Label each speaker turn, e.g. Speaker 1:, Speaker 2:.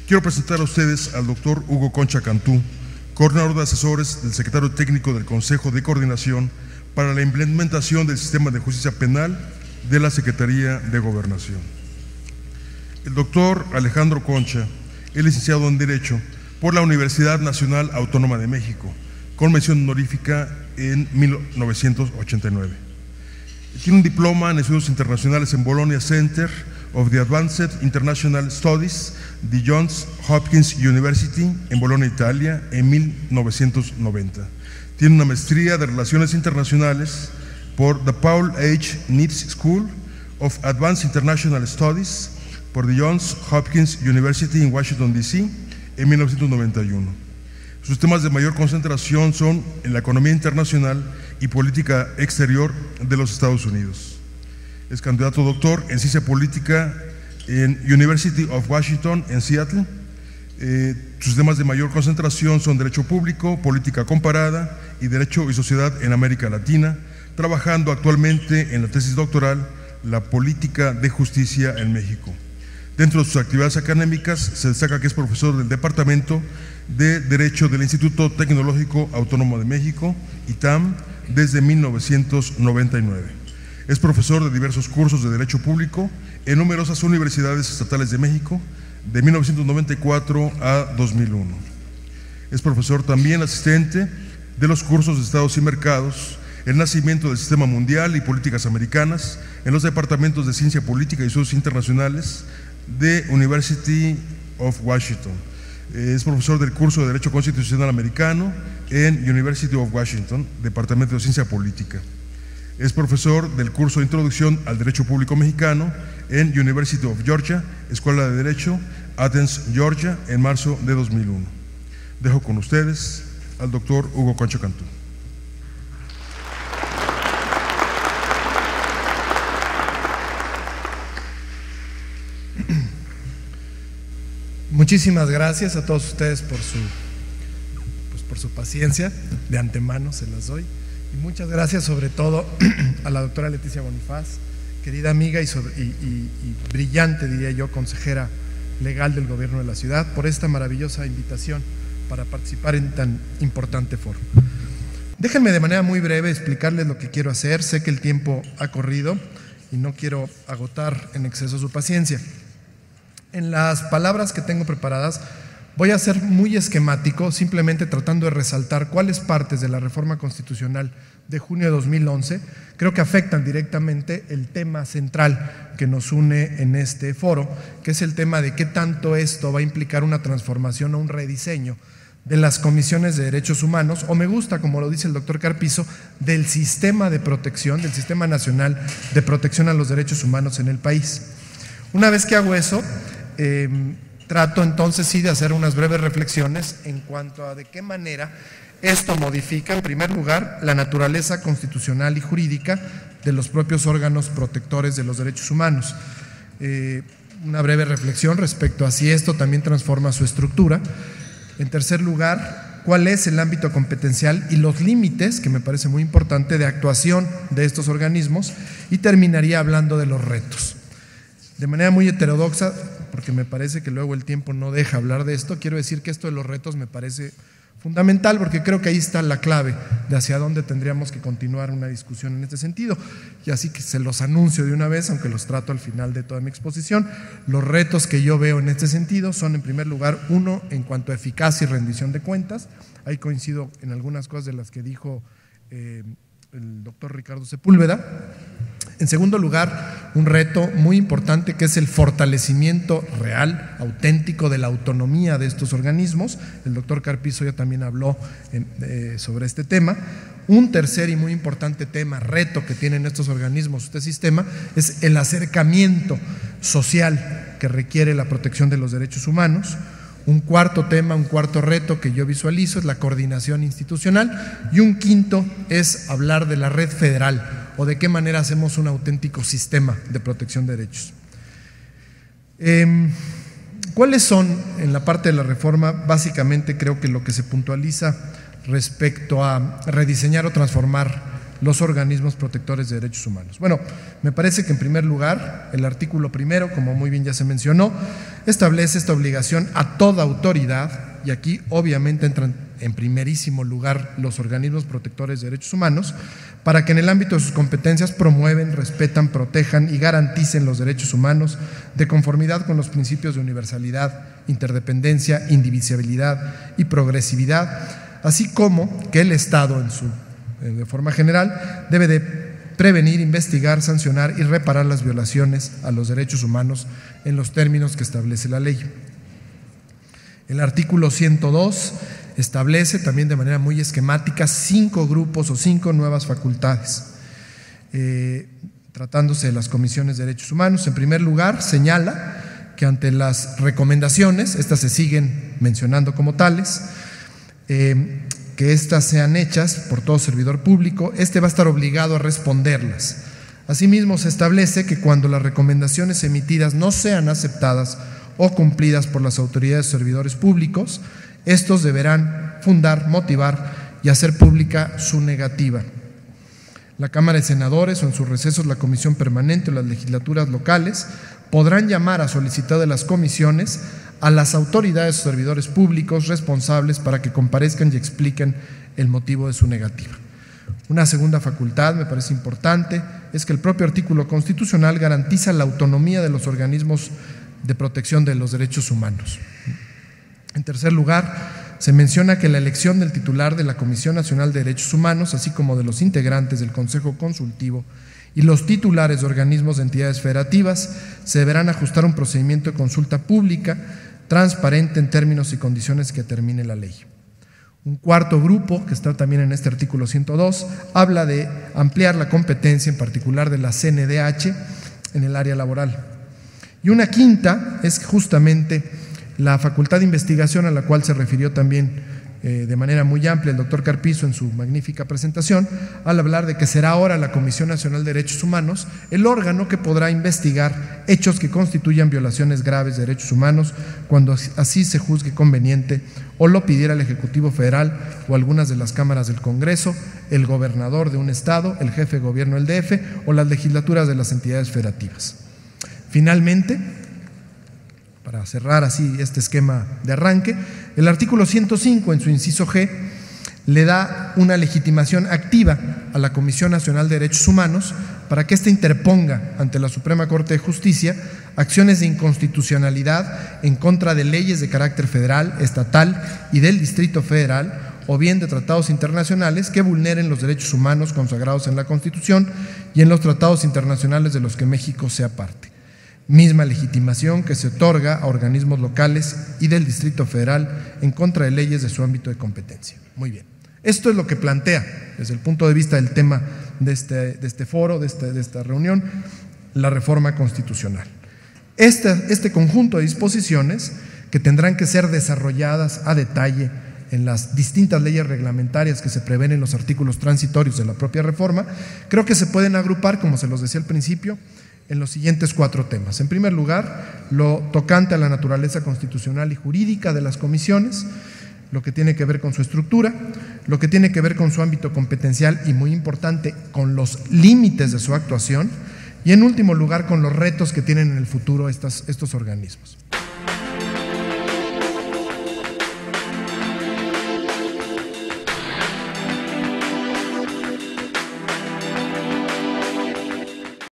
Speaker 1: Quiero presentar a ustedes al doctor Hugo Concha Cantú, coordinador de asesores del secretario técnico del Consejo de Coordinación para la implementación del sistema de justicia penal de la Secretaría de Gobernación. El doctor Alejandro Concha es licenciado en Derecho por la Universidad Nacional Autónoma de México, con mención honorífica en 1989. Tiene un diploma en estudios internacionales en Bologna Center of the Advanced International Studies de Johns Hopkins University en Bologna, Italia, en 1990. Tiene una maestría de Relaciones Internacionales por the Paul H. Nitz School of Advanced International Studies por the Johns Hopkins University en Washington, D.C. en 1991. Sus temas de mayor concentración son en la economía internacional y política exterior de los Estados Unidos. Es candidato doctor en ciencia política en University of Washington en Seattle. Sus temas de mayor concentración son Derecho Público, Política Comparada y Derecho y Sociedad en América Latina, trabajando actualmente en la tesis doctoral La Política de Justicia en México. Dentro de sus actividades académicas se destaca que es profesor del Departamento de Derecho del Instituto Tecnológico Autónomo de México, ITAM, desde 1999. Es profesor de diversos cursos de Derecho Público en numerosas universidades estatales de México, de 1994 a 2001. Es profesor también asistente de los cursos de Estados y Mercados, el nacimiento del Sistema Mundial y Políticas Americanas, en los departamentos de Ciencia Política y Estudios Internacionales de University of Washington. Es profesor del curso de Derecho Constitucional Americano en University of Washington, Departamento de Ciencia Política. Es profesor del curso de Introducción al Derecho Público Mexicano en University of Georgia, Escuela de Derecho, Athens, Georgia, en marzo de 2001. Dejo con ustedes al doctor Hugo Concha Cantú.
Speaker 2: Muchísimas gracias a todos ustedes por su paciencia, de antemano se las doy. Y muchas gracias sobre todo a la doctora Leticia Bonifaz, querida amiga y brillante, diría yo, consejera legal del gobierno de la ciudad, por esta maravillosa invitación para participar en tan importante foro. Déjenme de manera muy breve explicarles lo que quiero hacer. Sé que el tiempo ha corrido y no quiero agotar en exceso su paciencia. En las palabras que tengo preparadas voy a ser muy esquemático, simplemente tratando de resaltar cuáles partes de la reforma constitucional de junio de 2011 creo que afectan directamente el tema central que nos une en este foro, que es el tema de qué tanto esto va a implicar una transformación o un rediseño de las comisiones de derechos humanos, o me gusta, como lo dice el doctor Carpizo, del sistema de protección, del Sistema Nacional de Protección a los Derechos Humanos en el país. Una vez que hago eso, trato entonces sí de hacer unas breves reflexiones en cuanto a de qué manera esto modifica, en primer lugar, la naturaleza constitucional y jurídica de los propios órganos protectores de los derechos humanos. Una breve reflexión respecto a si esto también transforma su estructura. En tercer lugar, cuál es el ámbito competencial y los límites, que me parece muy importante, de actuación de estos organismos, y terminaría hablando de los retos. De manera muy heterodoxa, porque me parece que luego el tiempo no deja hablar de esto, quiero decir que esto de los retos me parece fundamental, porque creo que ahí está la clave de hacia dónde tendríamos que continuar una discusión en este sentido. Y así que se los anuncio de una vez, aunque los trato al final de toda mi exposición. Los retos que yo veo en este sentido son, en primer lugar, uno, en cuanto a eficacia y rendición de cuentas. Ahí coincido en algunas cosas de las que dijo el doctor Ricardo Sepúlveda. En segundo lugar, un reto muy importante que es el fortalecimiento real, auténtico de la autonomía de estos organismos. El doctor Carpizo ya también habló sobre este tema. Un tercer y muy importante tema, reto que tienen estos organismos, este sistema, es el acercamiento social que requiere la protección de los derechos humanos. Un cuarto tema, un cuarto reto que yo visualizo es la coordinación institucional, y un quinto es hablar de la red federal o de qué manera hacemos un auténtico sistema de protección de derechos. ¿Cuáles son en la parte de la reforma? Básicamente creo que lo que se puntualiza respecto a rediseñar o transformar los organismos protectores de derechos humanos. Bueno, me parece que en primer lugar el artículo primero, como muy bien ya se mencionó, establece esta obligación a toda autoridad, y aquí obviamente entran en primerísimo lugar los organismos protectores de derechos humanos, para que en el ámbito de sus competencias promueven, respetan, protejan y garanticen los derechos humanos de conformidad con los principios de universalidad, interdependencia, indivisibilidad y progresividad, así como que el Estado de forma general debe de prevenir, investigar, sancionar y reparar las violaciones a los derechos humanos en los términos que establece la ley. El artículo 102 establece también de manera muy esquemática 5 grupos o 5 nuevas facultades, tratándose de las comisiones de derechos humanos. En primer lugar, señala que ante las recomendaciones, estas se siguen mencionando como tales, que éstas sean hechas por todo servidor público, va a estar obligado a responderlas. Asimismo, se establece que cuando las recomendaciones emitidas no sean aceptadas o cumplidas por las autoridades o servidores públicos, estos deberán fundar, motivar y hacer pública su negativa. La Cámara de Senadores o en sus recesos la Comisión Permanente o las legislaturas locales podrán llamar a solicitud de las comisiones a las autoridades o servidores públicos responsables para que comparezcan y expliquen el motivo de su negativa. Una segunda facultad, me parece importante, es que el propio artículo constitucional garantiza la autonomía de los organismos de protección de los derechos humanos. En tercer lugar, se menciona que la elección del titular de la Comisión Nacional de Derechos Humanos, así como de los integrantes del Consejo Consultivo y los titulares de organismos de entidades federativas, se deberán ajustar a un procedimiento de consulta pública transparente en términos y condiciones que determine la ley. Un cuarto grupo, que está también en este artículo 102, habla de ampliar la competencia, en particular de la CNDH, en el área laboral. Y una quinta es justamente la facultad de investigación, a la cual se refirió también de manera muy amplia el doctor Carpizo en su magnífica presentación, al hablar de que será ahora la Comisión Nacional de Derechos Humanos el órgano que podrá investigar hechos que constituyan violaciones graves de derechos humanos cuando así se juzgue conveniente o lo pidiera el Ejecutivo Federal o algunas de las cámaras del Congreso, el gobernador de un estado, el jefe de gobierno del DF o las legislaturas de las entidades federativas. Finalmente, para cerrar así este esquema de arranque, el artículo 105 en su inciso G le da una legitimación activa a la Comisión Nacional de Derechos Humanos para que ésta interponga ante la Suprema Corte de Justicia acciones de inconstitucionalidad en contra de leyes de carácter federal, estatal y del Distrito Federal, o bien de tratados internacionales que vulneren los derechos humanos consagrados en la Constitución y en los tratados internacionales de los que México sea parte. Misma legitimación que se otorga a organismos locales y del Distrito Federal en contra de leyes de su ámbito de competencia. Muy bien. Esto es lo que plantea, desde el punto de vista del tema de este foro, de esta reunión, la reforma constitucional. Este conjunto de disposiciones que tendrán que ser desarrolladas a detalle en las distintas leyes reglamentarias que se prevén en los artículos transitorios de la propia reforma, creo que se pueden agrupar, como se los decía al principio, en los siguientes 4 temas. En primer lugar, lo tocante a la naturaleza constitucional y jurídica de las comisiones, lo que tiene que ver con su estructura, lo que tiene que ver con su ámbito competencial y, muy importante, con los límites de su actuación, y en último lugar, con los retos que tienen en el futuro estos organismos.